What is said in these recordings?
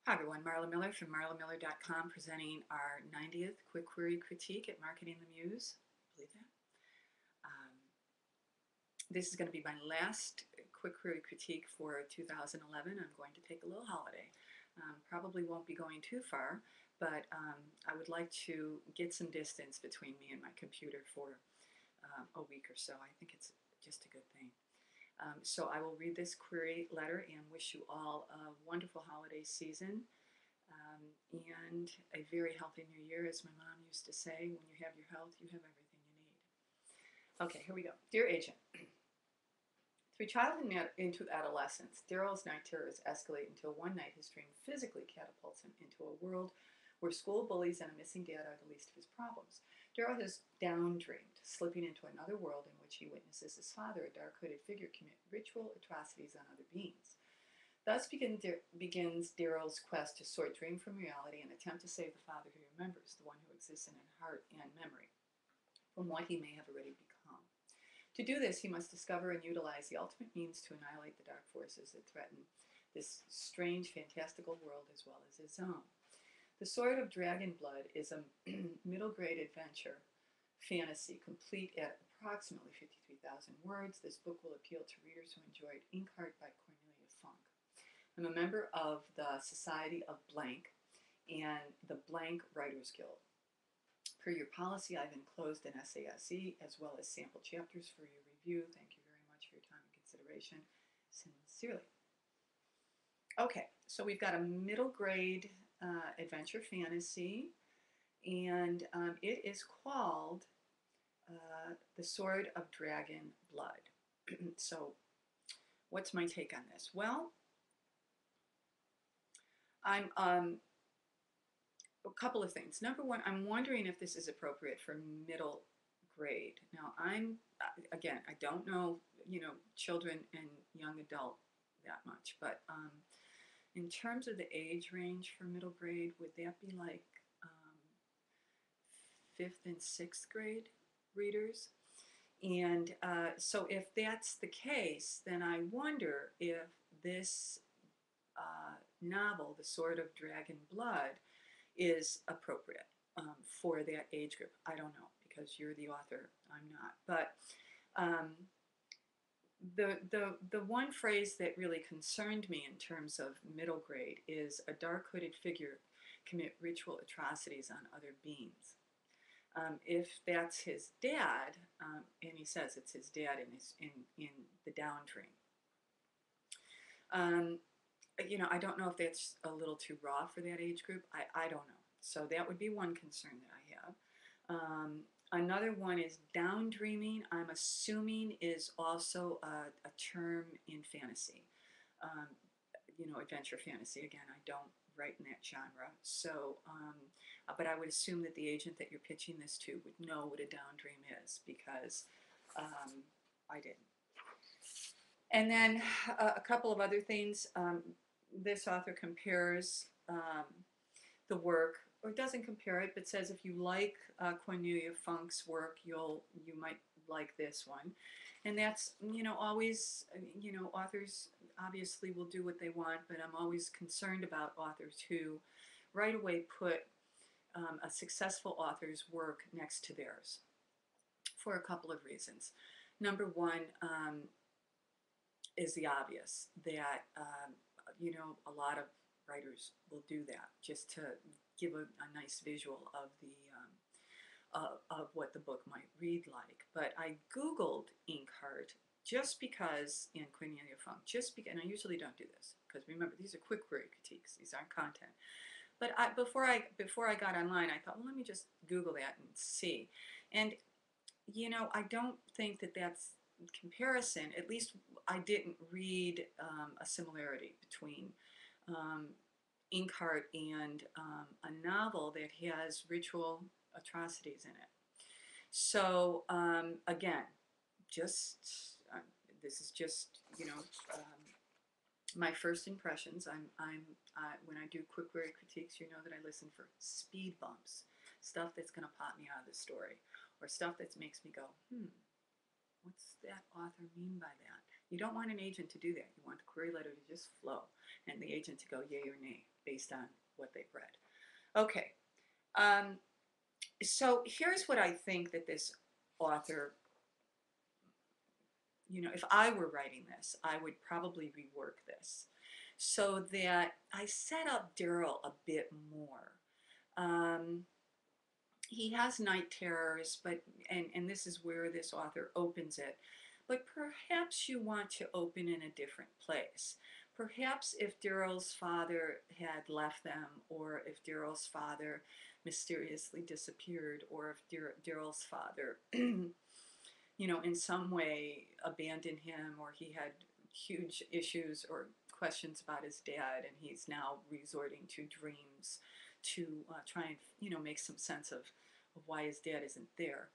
Hi everyone, Marla Miller from marlamiller.com presenting our 90th quick query critique at Marketing the Muse. Believe that? This is going to be my last quick query critique for 2011. I'm going to take a little holiday. Probably won't be going too far, but I would like to get some distance between me and my computer for a week or so. I think it's just a good thing. So I will read this query letter and wish you all a wonderful holiday season and a very healthy new year. As my mom used to say, when you have your health, you have everything you need. Okay, here we go. Dear Agent, through childhood into adolescence, Daryl's night terrors escalate until one night his dream physically catapults him into a world where school bullies and a missing dad are the least of his problems. Daryl has down-dreamed, slipping into another world in which he witnesses his father, a dark-hooded figure, commit ritual atrocities on other beings. Thus begins Daryl's quest to sort dream from reality and attempt to save the father he remembers, the one who exists in heart and memory, from what he may have already become. To do this, he must discover and utilize the ultimate means to annihilate the dark forces that threaten this strange, fantastical world as well as his own. The Sword of Dragonblood is a middle-grade adventure fantasy complete at approximately 53,000 words. This book will appeal to readers who enjoyed Inkheart by Cornelia Funk. I'm a member of the Society of Blank and the Blank Writers Guild. Per your policy, I've enclosed an SASE as well as sample chapters for your review. Thank you very much for your time and consideration. Sincerely. Okay, so we've got a middle grade adventure fantasy, and it is called The Sword of Dragon Blood. So what's my take on this? Well, I'm a couple of things. Number one, I'm wondering if this is appropriate for middle grade. Now, again, I don't know, children and young adult that much, but in terms of the age range for middle grade, would that be like 5th and 6th grade readers? And so if that's the case, then I wonder if this novel, The Sword of Dragon Blood, is appropriate for that age group. I don't know, because you're the author, I'm not. But the one phrase that really concerned me in terms of middle grade is a dark hooded figure commit ritual atrocities on other beings. If that's his dad, and he says it's his dad in the down dream, I don't know if that's a little too raw for that age group. I don't know. So that would be one concern that I have. Another one is down dreaming. I'm assuming is also a term in fantasy. Adventure fantasy. Again, I don't write in that genre. So, but I would assume that the agent that you're pitching this to would know what a down dream is, because I didn't. And then a couple of other things. This author compares the work, or doesn't compare it, but says if you like Cornelia Funk's work, you might like this one. And that's, always, authors obviously will do what they want, but I'm always concerned about authors who right away put a successful author's work next to theirs for a couple of reasons. Number one is the obvious, that, a lot of writers will do that just to give a nice visual of of what the book might read like. But I Googled Inkheart just because, and Cornelia Funk, and I usually don't do this, because remember, these are quick query critiques, these aren't content. But before I got online, I thought, well, let me just Google that and see. And, I don't think that that's comparison. At least I didn't read a similarity between Inkheart and a novel that has ritual atrocities in it. So again, just this is just my first impressions. When I do quick query critiques, you know that I listen for speed bumps, stuff that's going to pop me out of the story, or stuff that makes me go, what's that author mean by that? You don't want an agent to do that. You want the query letter to just flow and the agent to go yay or nay based on what they've read. Okay, so here's what I think that this author, if I were writing this, I would probably rework this so that I set up Daryl a bit more. He has night terrors, and this is where this author opens it, but perhaps you want to open in a different place. Perhaps if Daryl's father had left them, or if Daryl's father mysteriously disappeared, or if Daryl's father, in some way abandoned him, or he had huge issues or questions about his dad, and he's now resorting to dreams to try and make some sense of why his dad isn't there.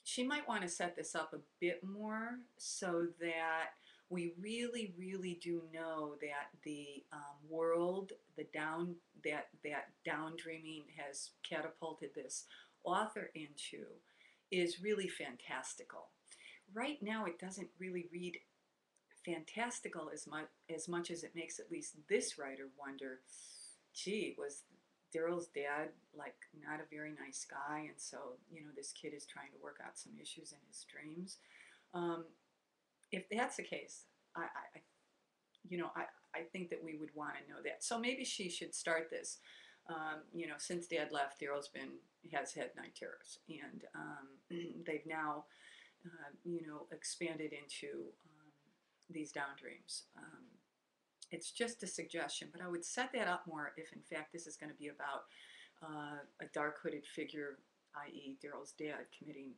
She might want to set this up a bit more so that we really, really do know that the world, that down dreaming has catapulted this author into, is really fantastical. Right now, it doesn't really read fantastical as much as it makes at least this writer wonder, gee, was Daryl's dad like not a very nice guy, and so this kid is trying to work out some issues in his dreams. If that's the case, I think that we would want to know that. So maybe she should start this. Since Dad left, Daryl's has had night terrors, and they've now expanded into these down dreams. It's just a suggestion, but I would set that up more if, in fact, this is going to be about a dark hooded figure, i.e., Daryl's dad, committing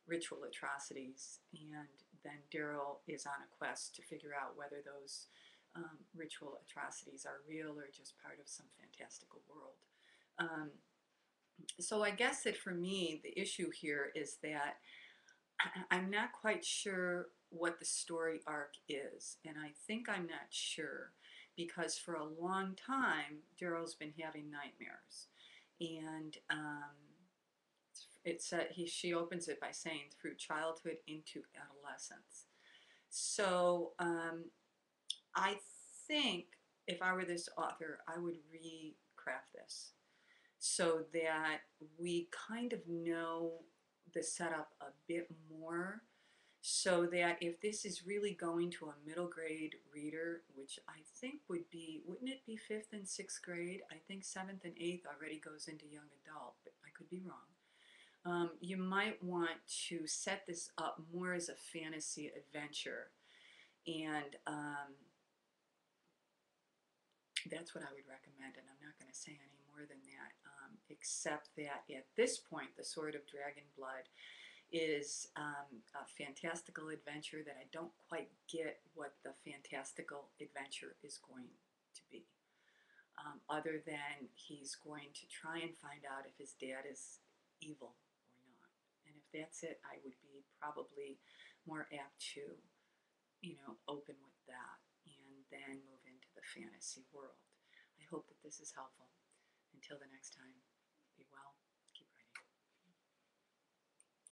ritual atrocities, and then Daryl is on a quest to figure out whether those ritual atrocities are real or just part of some fantastical world. So I guess that for me, the issue here is that I'm not quite sure what the story arc is, and I think I'm not sure because for a long time Daryl's been having nightmares, and she opens it by saying through childhood into adolescence. So I think if I were this author, I would recraft this so that we kind of know the setup a bit more, so that if this is really going to a middle grade reader, which I think wouldn't it be 5th and 6th grade? I think 7th and 8th already goes into young adult, but I could be wrong. You might want to set this up more as a fantasy adventure, and that's what I would recommend, and I'm not going to say any more than that, except that at this point, The Sword of Dragonblood is a fantastical adventure that I don't quite get what the fantastical adventure is going to be, other than he's going to try and find out if his dad is evil or not. And if that's it, I would be probably more apt to, open with that and then move into the fantasy world. I hope that this is helpful. Until the next time.